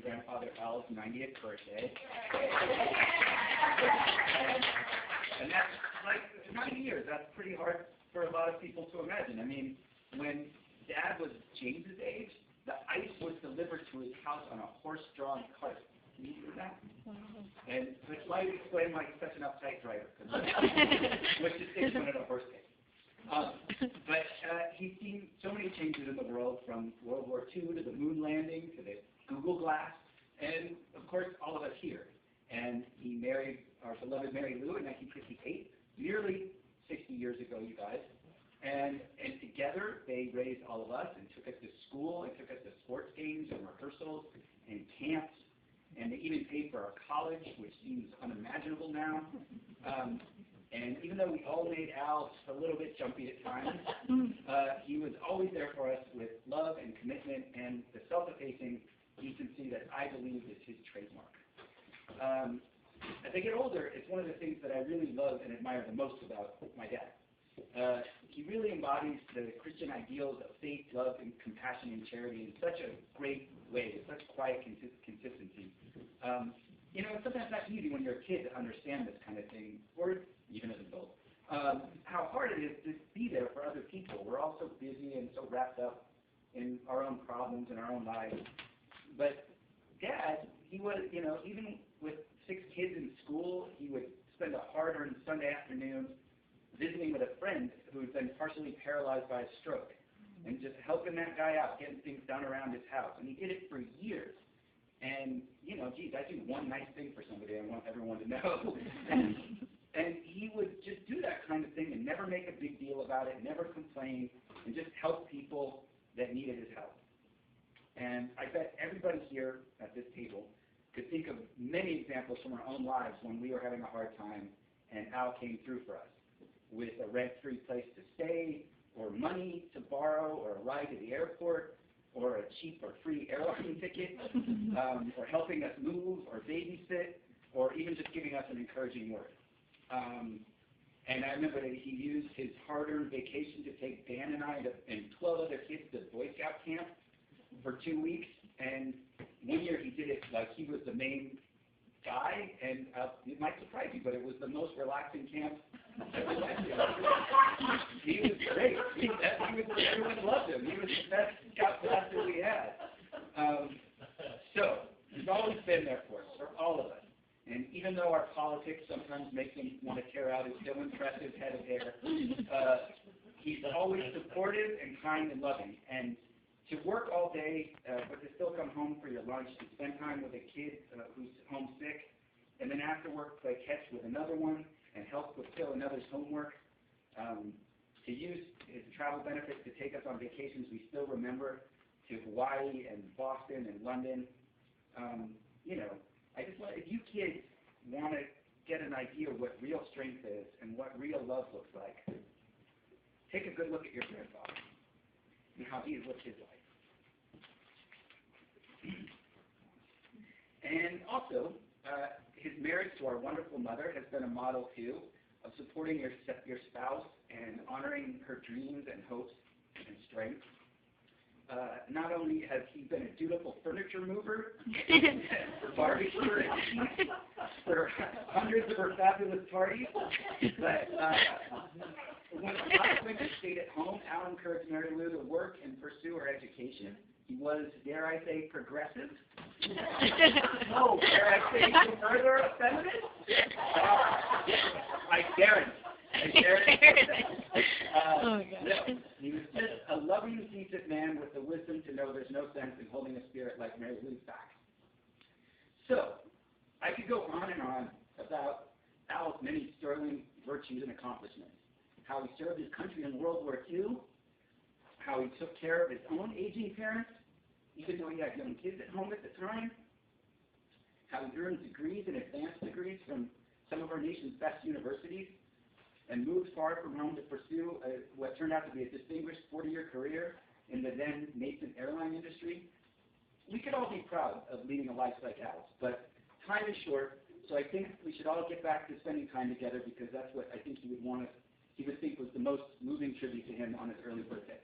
celebrating Grandfather Al's 90th birthday. And that's like 90 years. That's pretty hard for a lot of people to imagine. I mean, when Dad was James's age, the ice was delivered to his house on a horse-drawn cart. Can you do that? And which might explain why he's such an uptight driver, which is different at a horse case. But he's seen so many changes in the world, from World War II to the moon landing to the Google Glass, and of course all of us here. And he married our beloved Mary Lou in 1958, nearly 60 years ago, you guys. And together they raised all of us and took us to school and took us to sports games and rehearsals and camps. And they even paid for our college, which seems unimaginable now. And even though we all made Al a little bit jumpy at times, he was always there for us with love and commitment and the self-effacing decency that I believe is his trademark. As I get older, it's one of the things that I really love and admire the most about my dad. He really embodies the Christian ideals of faith, love, and compassion and charity in such a great way, with such quiet consistency. You know, it's sometimes not easy when you're a kid to understand this kind of thing, or even as an adult. How hard it is to be there for other people. We're all so busy and so wrapped up in our own problems and our own lives. But Dad, he was, you know, even with 6 kids in school, he would spend a hard-earned Sunday afternoon visiting with a friend who's been partially paralyzed by a stroke, and just helping that guy out, getting things done around his house. And he did it for years. And, you know, geez, I do one nice thing for somebody I want everyone to know. And he would just do that kind of thing and never make a big deal about it, never complain, and just help people that needed his help. And I bet everybody here at this table could think of many examples from our own lives when we were having a hard time and Al came through for us with a rent-free place to stay, or money to borrow, or a ride to the airport, or a cheap or free airline ticket, or helping us move or babysit, or even just giving us an encouraging word. And I remember that he used his hard-earned vacation to take Dan and I and 12 other kids to Boy Scout camp for 2 weeks. And one year he did it like he was the main guy, and it might surprise you, but it was the most relaxing camp I ever went to. He was great. Everyone loved him. He was the best scout master we had. So he's always been there for us, for all of us. And even though our politics sometimes make him want to tear out his still impressive head of hair, he's always supportive and kind and loving. And to work all day, but to still come home for your lunch, to spend time with a kid who's homesick, and then after work play catch with another one and help fulfill another's homework, to use his travel benefits to take us on vacations we still remember, to Hawaii and Boston and London. You know, I just want, if you kids want to get an idea of what real strength is and what real love looks like, take a good look at your grandfather and how he lived his life. And also, his marriage to our wonderful mother has been a model, too, of supporting your spouse and honoring her dreams and hopes and strengths. Not only has he been a dutiful furniture mover for barbecue for hundreds of her fabulous parties, but when a lot of women stayed at home, Al encouraged Mary Lou to work and pursue her education. He was, dare I say, progressive. Oh, dare I say, further effeminate? I dare it. No, he was just a loving, decent man with the wisdom to know there's no sense in holding a spirit like Mary Lou's back. So, I could go on and on about Al's many sterling virtues and accomplishments. How he served his country in World War II, how he took care of his own aging parents, even though he had young kids at home at the time, how he earned degrees and advanced degrees from some of our nation's best universities, and moved far from home to pursue what turned out to be a distinguished 40-year career in the then nascent airline industry. We could all be proud of leading a life like Al's, but time is short, so I think we should all get back to spending time together, because that's what I think he would think was the most moving tribute to him on his early birthday.